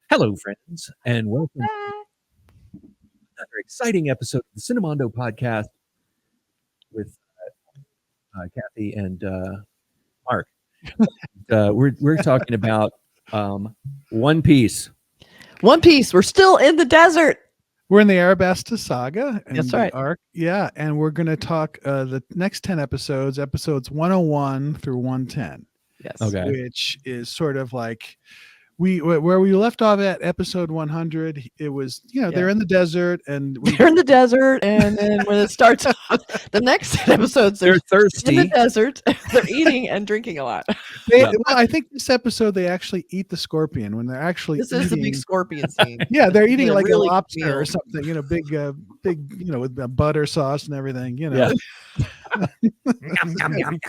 Hello, friends, and welcome to another exciting episode of the Cinemondo podcast with Kathy and Mark. We're talking about One Piece. One Piece. We're still in the desert. We're in the Arabasta saga. And That's right. Arc. Yeah, and we're going to talk the next 10 episodes 101 through 110. Yes. Okay. Which is sort of like where we left off at episode 100. It was, they're in the desert and They're in the desert, and then when it starts the next episodes, They're thirsty. in the desert. They're eating and drinking a lot. well, I think this episode they actually eat the scorpion when they're actually This is the big scorpion scene. Yeah, they're eating They're like really a lobster meal. or something, big, with butter sauce and everything, Yeah. Nom, nom, nom,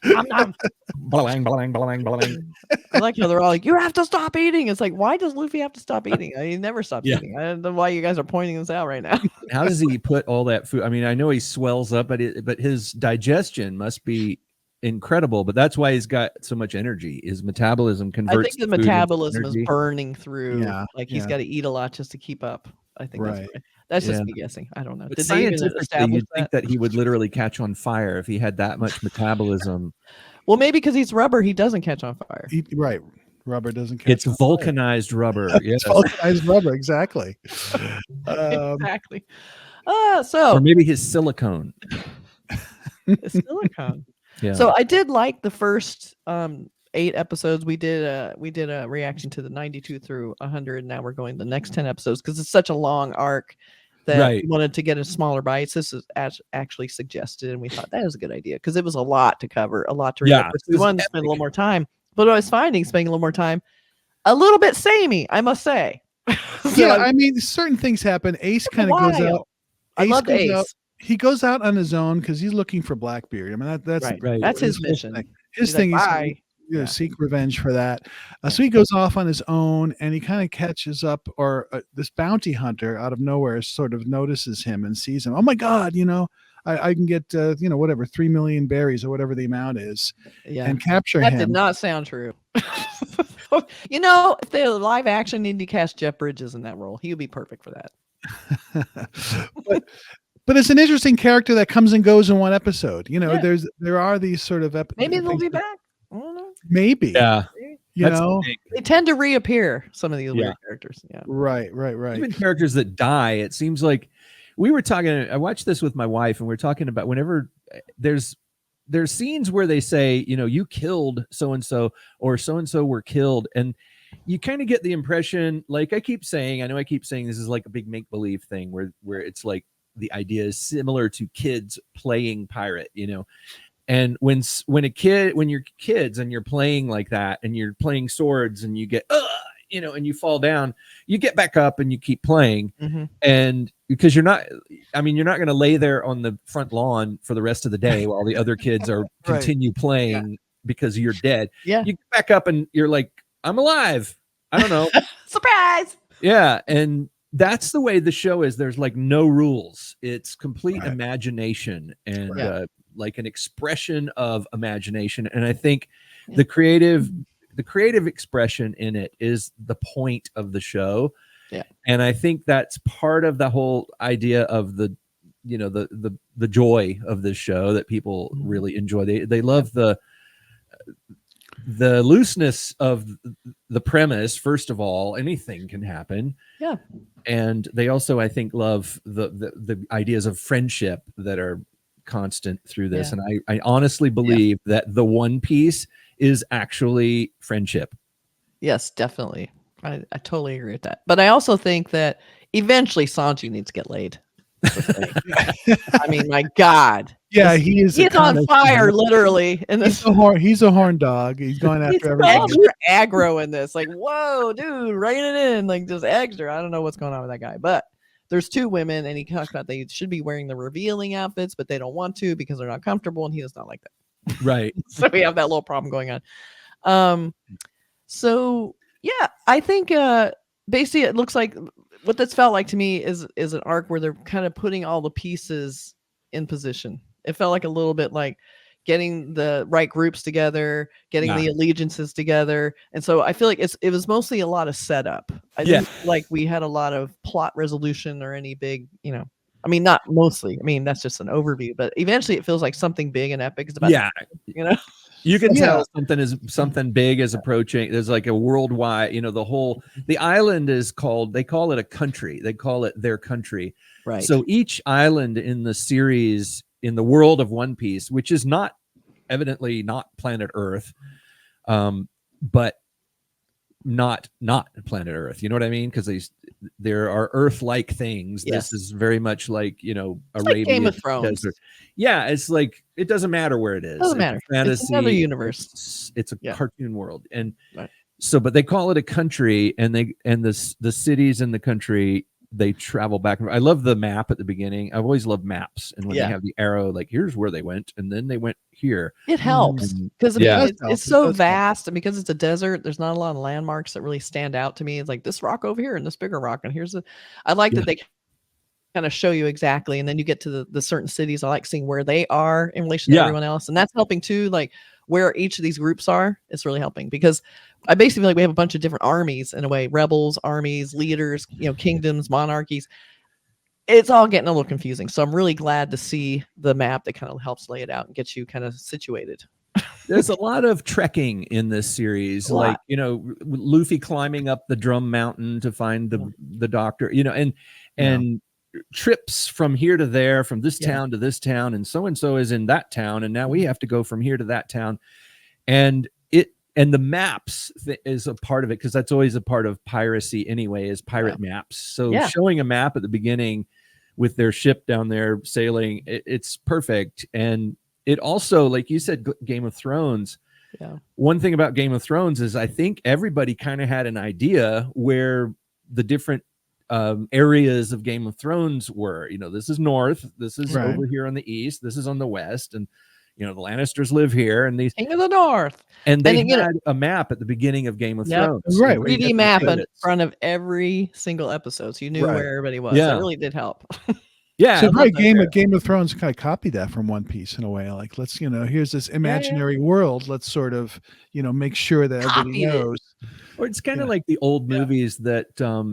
nom, nom. Blang, blang, blang, blang. I like how they're all like, "You have to stop eating." It's like, why does Luffy have to stop eating? He never stops Yeah. eating. I don't know why you guys are pointing this out right now. How does he put all that food? I mean, I know he swells up, but his digestion must be incredible. But that's why he's got so much energy. His metabolism I converts. think the food into metabolism is energy. burning through. Yeah, Like he's yeah. got to eat a lot just to keep up. I think Right. that's just Yeah. me guessing. I don't know. But Did they even scientifically, establish you'd think that he would literally catch on fire if he had that much metabolism. Well, maybe because he's rubber, he doesn't catch on fire. Right. Rubber doesn't catch It's on fire. vulcanized rubber. Yes. It's vulcanized rubber, exactly. Exactly. Or So maybe his silicone. it's silicone. Yeah. So I did like the first 8 episodes. We did a reaction to the 92 through 100. Now we're going the next 10 episodes because it's such a long arc that Right. we wanted to get in smaller bites. This is actually suggested, and we thought that was a good idea because it was a lot to cover, a lot to read. Yeah, So it we was wanted to spend a little epic. more time. But I was finding spending a little more time a little bit samey, I must say. So Yeah, I mean, certain things happen. Ace kind of goes while. out. I loved goes Ace. out- He goes out on his own because he's looking for Blackbeard. I mean, that's Right. Right. That's his whole mission. thing. His He's thing like, is "Bye." Yeah. seek revenge for that. So he goes off on his own, and he kind of catches up, or this bounty hunter out of nowhere sort of notices him and sees him. Oh my God! I can get whatever 3 million berries or whatever the amount is, Yeah. and capture That him. did not sound true. If the live action need to cast Jeff Bridges in that role, he would be perfect for that. but it's an interesting character that comes and goes in one episode. Yeah. There are these sort of Maybe they'll things be that- back. I don't know. Maybe. Yeah. You That's know. big. They tend to reappear, some of these Yeah. weird characters. Yeah. Right. Even characters that die, it seems like we were talking. I watched this with my wife, and we're talking about whenever there's scenes where they say, you killed so and so, or so and so were killed, and you kind of get the impression, like I keep saying, this is like a big make believe thing where it's like the idea is similar to kids playing pirate, And when you're kids and you're playing like that, and you're playing swords, and you get and you fall down, you get back up and you keep playing. Mm-hmm. And because you're not going to lay there on the front lawn for the rest of the day while the other kids are continue playing because you're dead. Yeah. You get back up and you're like, I'm alive. I don't know. Surprise. Yeah. And that's the way the show is. There's like no rules. It's complete Right. imagination and Yeah. like an expression of imagination. And I think the creative expression in it is the point of the show. Yeah. And I think that's part of the whole idea of the joy of this show that people really enjoy. They love the looseness of the premise. First of all, anything can happen. Yeah. And they also, I think, love the ideas of friendship that are constant through this. Yeah. And I honestly believe that the One Piece is actually friendship. Yes, definitely. I totally agree with that. But I also think that eventually Sanji needs to get laid. I mean, my God. Yeah, he is. He's on fire, literally. In this, He's a horn dog. He's going he's after everybody. extra aggro in this. Like, whoa, dude, rein it in. Like, just extra. I don't know what's going on with that guy. But there's 2 women, and he talks about they should be wearing the revealing outfits, but they don't want to because they're not comfortable, and he does not like that. Right. So we have that little problem going on. So yeah, I think basically it looks like what this felt like to me is an arc where they're kind of putting all the pieces in position. It felt like a little bit like getting the right groups together, getting Yeah. the allegiances together. And so I feel like it was mostly a lot of setup. I didn't feel like we had a lot of plot resolution or any big, I mean, not mostly. I mean, that's just an overview, but eventually it feels like something big and epic is about to happen, You can Yeah. tell something big is approaching. There's like a worldwide, the island is they call it a country. They call it their country. Right. So each island in the series, in the world of One Piece, which is evidently not planet Earth, but not planet Earth. You know what I mean? Because there are Earth-like things. Yes. This is very much like Arabian like Game of Thrones. desert. Yeah, it's like it doesn't matter where it is. Doesn't matter. It's fantasy. It's another universe. It's a cartoon world, and right. so, but they call it a country, and the cities in the country, they travel back. I love the map at the beginning. I've always loved maps, and when they have the arrow, like here's where they went, and then they went here. It helps because it's so vast, and because it's a desert, there's not a lot of landmarks that really stand out to me. It's like this rock over here and this bigger rock, and here's I like that they kind of show you exactly, and then you get to the certain cities. I like seeing where they are in relation to everyone else, and that's helping too. Like where each of these groups are, it's really helping because I basically feel like we have a bunch of different armies in a way, rebels, armies, leaders, kingdoms, monarchies. It's all getting a little confusing. So I'm really glad to see the map that kind of helps lay it out and get you kind of situated. There's a lot of trekking in this series, like, Luffy climbing up the Drum Mountain to find the doctor, and trips from here to there, from this town to this town, and so is in that town, and now we have to go from here to that town, and the maps is a part of it, because that's always a part of piracy anyway, is pirate maps. So showing a map at the beginning with their ship down there sailing, it's perfect. And it also, like you said, Game of Thrones. Yeah. One thing about Game of Thrones is I think everybody kind of had an idea where the different areas of Game of Thrones were. This is north, this is over here on the east, this is on the west, and the Lannisters live here, and these King of the North. And they had a map at the beginning of Game of Thrones. Right. 3D map in front of every single episode, so you knew where everybody was. Yeah. It really did help. Yeah. So Game of Thrones kind of copied that from One Piece in a way. Like, let's, here's this imaginary world. Let's sort of, make sure that everybody knows. Or it's kind of like the old movies that,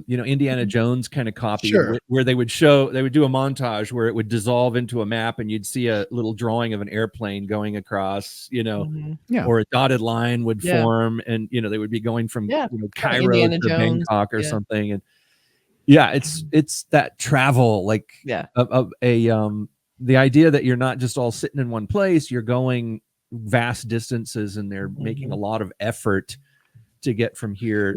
Indiana Jones kind of copied, where they would do a montage where it would dissolve into a map and you'd see a little drawing of an airplane going across, or a dotted line would form, and, they would be going from Cairo Indiana to Jones. Bangkok or something. And it's that travel, like the idea that you're not just all sitting in one place, you're going vast distances, and they're making a lot of effort to get from here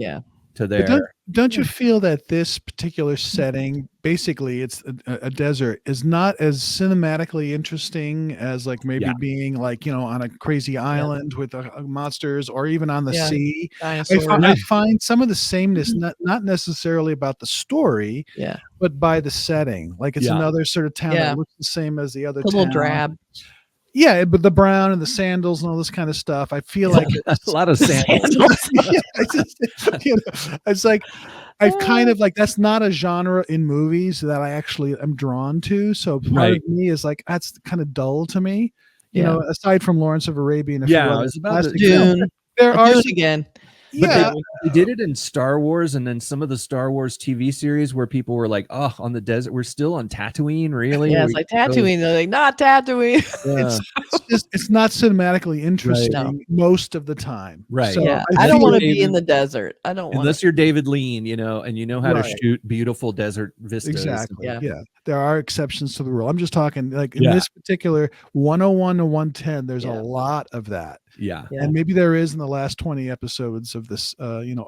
to there. But don't you feel that this particular setting, basically it's a desert, is not as cinematically interesting as like maybe being like, on a crazy island with monsters, or even on the sea? I find some of the sameness, not necessarily about the story, but by the setting. Like it's another sort of town that looks the same as the other town. A little drab. Yeah, but the brown and the sandals and all this kind of stuff, I feel like a lot of sandals. It's like I've kind of like, that's not a genre in movies that I actually am drawn to. So part of me is like, that's kind of dull to me. Aside from Lawrence of Arabia and a few other Dune. There are again. But they did it in Star Wars, and then some of the Star Wars TV series where people were like, "Oh, on the desert, we're still on Tatooine, really?" Yeah, it's like Tatooine. They're like, not Tatooine. It's not cinematically interesting most of the time. Right. So I don't want to be in the desert. I don't want, unless you're David Lean, and you know how to shoot beautiful desert vistas. Exactly. Yeah. There are exceptions to the rule. I'm just talking like in this particular 101 to 110. There's a lot of that. Yeah. And maybe there is in the last 20 episodes of this,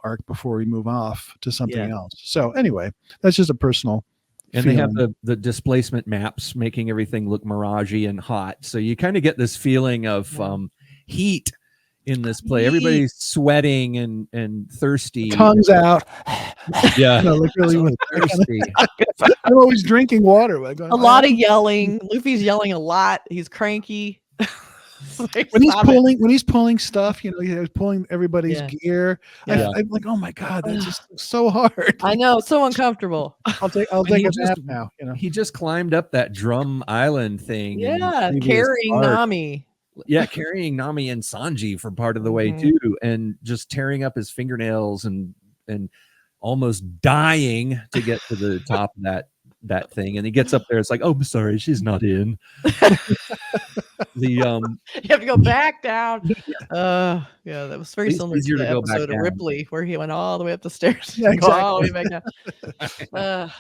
arc before we move off to something else. So anyway, that's just a personal. And feeling. they have the displacement maps making everything look miragey and hot. So you kind of get this feeling of heat in this play. Everybody's sweating and thirsty. Tongues out. Yeah. Really thirsty. I'm always drinking water. Like, a lot of yelling. Luffy's yelling a lot. He's cranky. When he's pulling stuff, he's pulling everybody's gear. I'm like, oh my god, that's just so hard. I know, it's so uncomfortable. I'll take a nap now. He just climbed up that drum island thing. Yeah, carrying Nami. Yeah, carrying Nami and Sanji for part of the way Mhm. too, and just tearing up his fingernails and almost dying to get to the top of that thing. And he gets up there, it's like, oh, I'm sorry, she's not in. The You have to go back down. Yeah, that was very Least similar to easier the to go back episode of down. Ripley where he went all the way up the stairs. Yeah, Go all the way back down.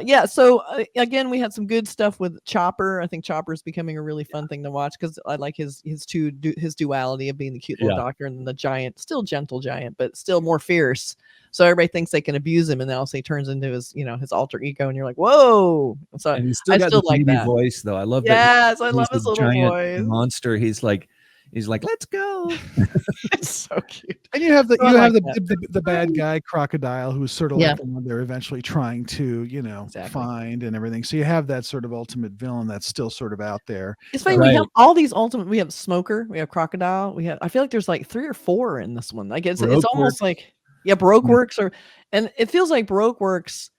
Yeah, so again, we had some good stuff with Chopper. I think Chopper is becoming a really fun thing to watch because I like his duality of being the cute little Yeah. doctor and the giant, still gentle giant, but still more fierce. So everybody thinks they can abuse him, and then also he turns into his, his alter ego, and you're like, whoa! So And he's still I got still the like baby that. voice, though. I love that. Yes, I He's love a his little giant voice. monster. He's like, let's go. It's so cute. And you have So I like that. the bad guy Crocodile, who's sort of Yeah. like the one they're eventually trying to Exactly. find and everything. So you have that sort of ultimate villain that's still sort of out there. It's funny, Right. we have all these ultimate. We have Smoker, we have Crocodile, I feel like there's like 3 or 4 in this one. Like it's Baroque almost Works. like Baroque Works, and it feels like Baroque Works.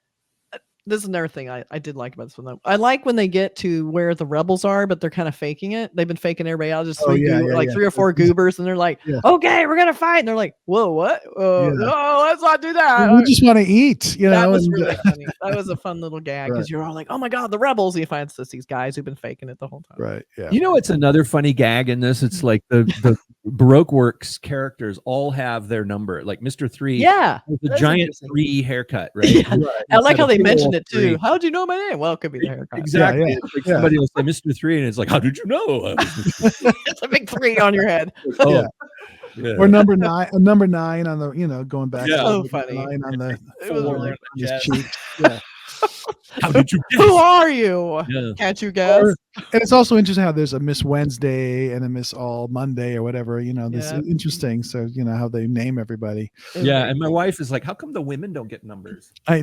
This is another thing I did like about this one though. I like when they get to where the rebels are, but they're kind of faking it. They've been faking everybody out, just 3 or 4 goobers, and they're like, Yeah. okay, we're gonna fight, and they're like, whoa, what? Yeah. No, let's not do that. We just want to eat, That was and, really funny. That was a fun little gag because Right. you're all like, oh my god, the rebels. And you find it's just these guys who've been faking it the whole time. right. Yeah. You know, it's another funny gag in this. It's like the Baroque Works characters all have their number. Like Mr. 3, Yeah. has the that's giant interesting. 3 haircut, right? Yeah. Right. I like Instead how of they big mentioned old it too. 3. How'd you know my name? Well, it could be the haircut. Exactly. Yeah, It's like yeah. somebody will say Mr. 3, and it's like, how did you know? It's a big 3 on your head. Oh, Yeah. yeah. Or number 9 on the going back. Yeah. to So the funny. 9 on the It was forearm, really on his chest. cheek. Yeah. How did you Who guess? are you? Yeah. Can't you guess? And it's also interesting how there's a Miss Wednesday and a Miss All Monday or whatever. This Yeah. is interesting. So how they name everybody. It was Yeah, very and my cool. wife is like, how come the women don't get numbers? I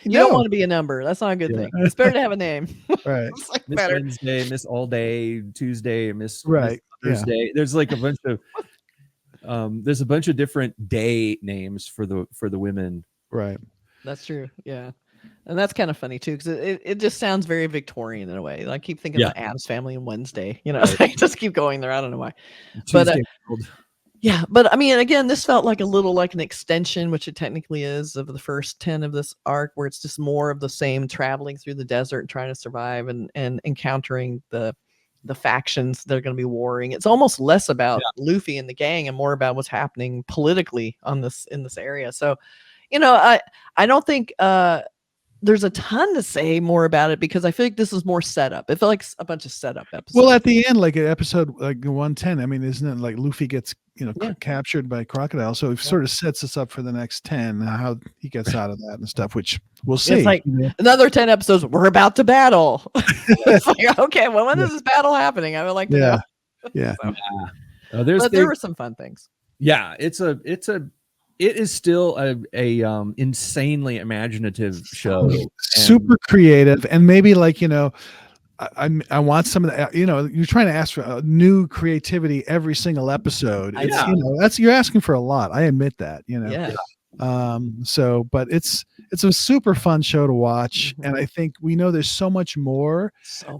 You don't want to be a number. That's not a good Yeah. thing. It's better to have a name. right. It's like Miss better. Wednesday, Miss All Day, Tuesday, Miss Right, yeah. Thursday. There's like a bunch of there's a bunch of different day names for the women. Right. That's true. Yeah. And that's kind of funny too, because it just sounds very Victorian in a way. Like, I keep thinking Yeah. about Addams Family and Wednesday. Right. Like, just keep going there. I don't know why. But, Tuesday World. Yeah, but I mean, again, this felt like a little like an extension, which it technically is, of the first 10 of this arc, where it's just more of the same, traveling through the desert and trying to survive and encountering the factions that are going to be warring. It's almost less about Luffy and the gang and more about what's happening politically in this area. So, I don't think there's a ton to say more about it, because I feel like this is more setup. It felt like a bunch of setup episodes. Well, at the end, like an episode like 110, I mean, isn't it like Luffy gets captured by Crocodile? So it sort of sets us up for the next 10, how he gets out of that and stuff, which we'll see. It's like another 10 episodes. We're about to battle. It's like, okay, well, when is this battle happening? I would like to know. Yeah. So, but there were some fun things. Yeah, it is still a insanely imaginative show. Super creative, and maybe like I want some of that. You're trying to ask for new creativity every single episode. It's, you're asking for a lot. I admit that. Yeah. So, but it's a super fun show to watch, and I think we know there's so much more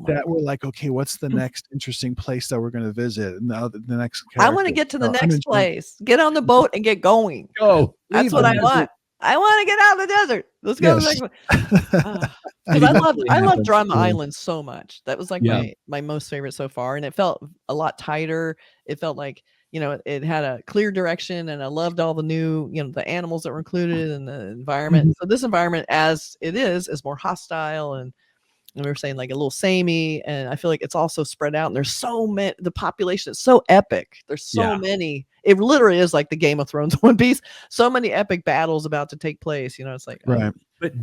that we're like, okay, what's the next interesting place that we're going to visit? And the next. I want to get to the next place. Get on the boat and get going. Go. That's what I want. I want to get out of the desert. Let's go to the next one. Because I love Drama Island so much. That was like my most favorite so far, and it felt a lot tighter. It felt like it had a clear direction, and I loved all the new the animals that were included in the environment. So this environment, as it is more hostile, and we were saying like a little samey, and I feel like it's also spread out, and there's so many. The population is so epic. There's so many. It literally is like the Game of Thrones One Piece. So many epic battles about to take place. It's like right. But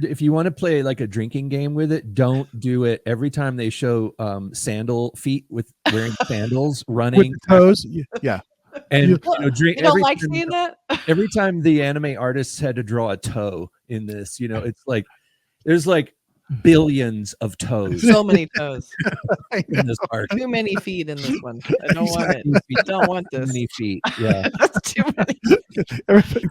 if you want to play like a drinking game with it, don't do it every time they show sandal feet with wearing sandals running with the toes. Yeah. And you don't like seeing that? Every time the anime artists had to draw a toe in this, it's like there's like billions of toes. So many toes. In this arc. Too many feet in this one. I don't want it. I don't want this. Too many feet. Yeah. That's too many.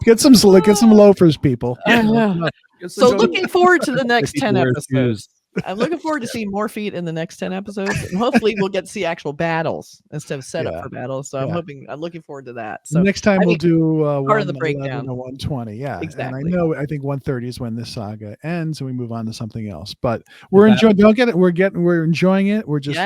Get some loafers, people. I know. So looking forward to the next 10 episodes. I'm looking forward to seeing more feet in the next 10 episodes, and hopefully we'll get to see actual battles instead of setup for battles. So I'm looking forward to that. So next time we'll do part of the 111 breakdown or 120. Yeah, exactly. And I think 130 is when this saga ends, and we move on to something else. But we're enjoying. Don't get it. We're enjoying it. We're just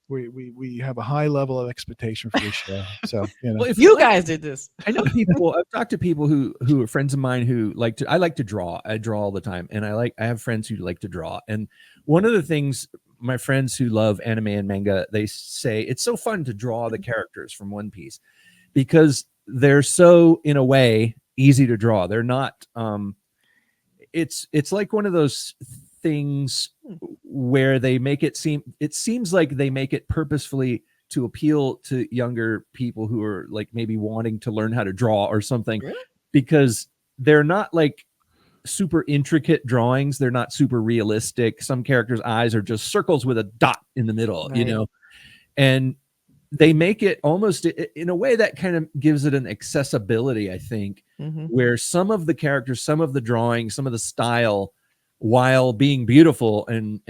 we have a high level of expectation for this show. So well, if you guys did this, I know people. I've talked to people who are friends of mine who like to. I like to draw. I draw all the time, and I have friends who like to draw. And one of the things my friends who love anime and manga, they say it's so fun to draw the characters from One Piece because they're so, in a way, easy to draw. They're not. It's like one of those things where they make it seems like they make it purposefully to appeal to younger people who are like maybe wanting to learn how to draw or something, because they're not like super intricate drawings. They're not super realistic. Some characters' eyes are just circles with a dot in the middle, and they make it almost in a way that kind of gives it an accessibility, I think, where some of the characters, some of the drawing, some of the style, while being beautiful and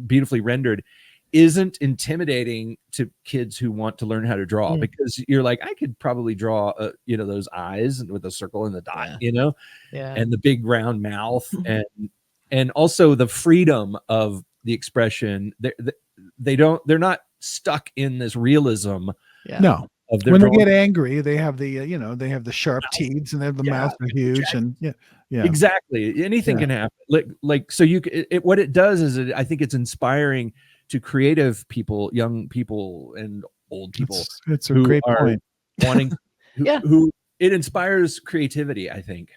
beautifully rendered, isn't intimidating to kids who want to learn how to draw, because you're like, I could probably draw those eyes and with a circle and the dot, and the big round mouth, and also the freedom of the expression. They're not stuck in this realism. No. When they get angry, they have the they have the sharp teeth, and the mouths are huge, exactly. and exactly anything can happen. Like so what it does is I think it's inspiring to creative people, young people and old people. It's a great point. Wanting who it inspires creativity, I think.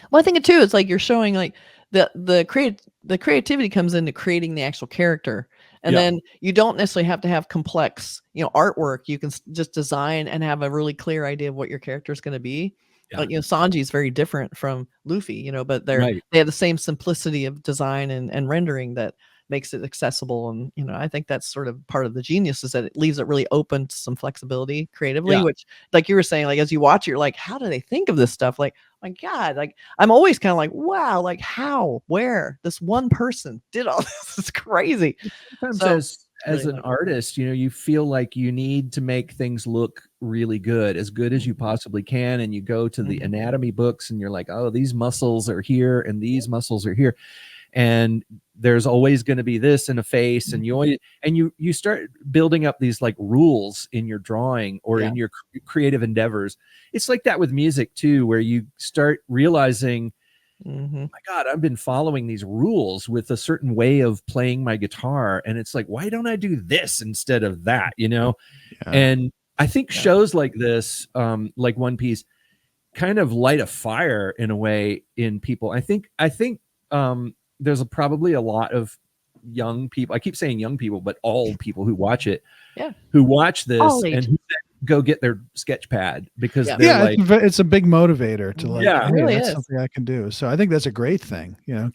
Well, I think it too. It's like you're showing like the creativity comes into creating the actual character. And then you don't necessarily have to have complex, artwork. You can just design and have a really clear idea of what your character is going to be. Like, Sanji is very different from Luffy, but they have the same simplicity of design and rendering that makes it accessible. And, I think that's sort of part of the genius, is that it leaves it really open to some flexibility creatively, which, like you were saying, like, as you watch it, you're like, how do they think of this stuff? Like, my God, like, I'm always kind of like, wow, like how, where this one person did all this. It's crazy. Sometimes as an artist, you feel like you need to make things look really good as you possibly can. And you go to the anatomy books and you're like, oh, these muscles are here and these muscles are here. And there's always going to be this in a face, and you start building up these like rules in your drawing or in your creative endeavors. It's like that with music too, where you start realizing, my God, I've been following these rules with a certain way of playing my guitar, and it's like, why don't I do this instead of that? And I think shows like this, like One Piece, kind of light a fire in a way in people. I think there's probably a lot of young people. I keep saying young people, but all people who watch it, who watch this and who then go get their sketch pad, because they're like, it's a big motivator to like, it really that's is something I can do. So I think that's a great thing. I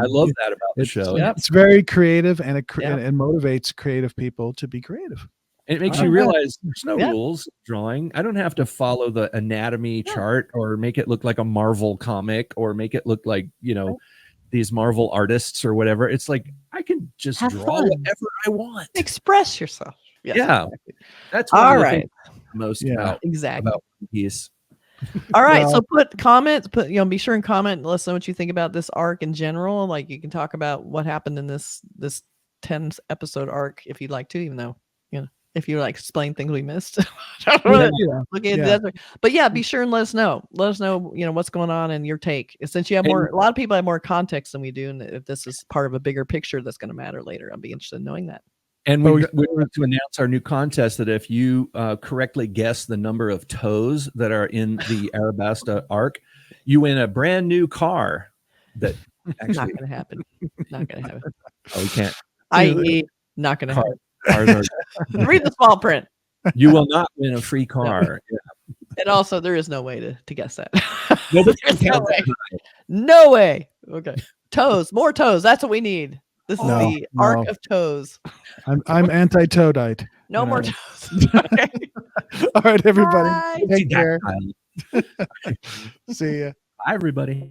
love that about the show. It's very creative, and it motivates creative people to be creative. It makes you realize there's no rules drawing. I don't have to follow the anatomy chart or make it look like a Marvel comic or make it look like, these Marvel artists or whatever. It's like, I can just draw whatever I want. Express yourself. Exactly. That's all right. Most about One Piece. All right. So put comments, be sure and comment and let us know what you think about this arc in general. Like, you can talk about what happened in this 10 episode arc if you'd like to, even though, if you like explain things we missed. But be sure and let us know. Let us know, what's going on and your take. Since you have a lot of people have more context than we do, and if this is part of a bigger picture that's going to matter later, I'll be interested in knowing that. And we want to announce our new contest that if you correctly guess the number of toes that are in the Arabasta arc, you win a brand new car. That actually not going to happen. Not going to happen. Oh, we can't. Not going to happen. Read the small print. You will not win a free car. And also, there is no way to guess that. No, no way. Okay. Toes, more toes. That's what we need. This is the arc of toes. I'm anti-toadite. No more toes. Okay. All right, everybody. Bye. Take care. See ya. Bye, everybody.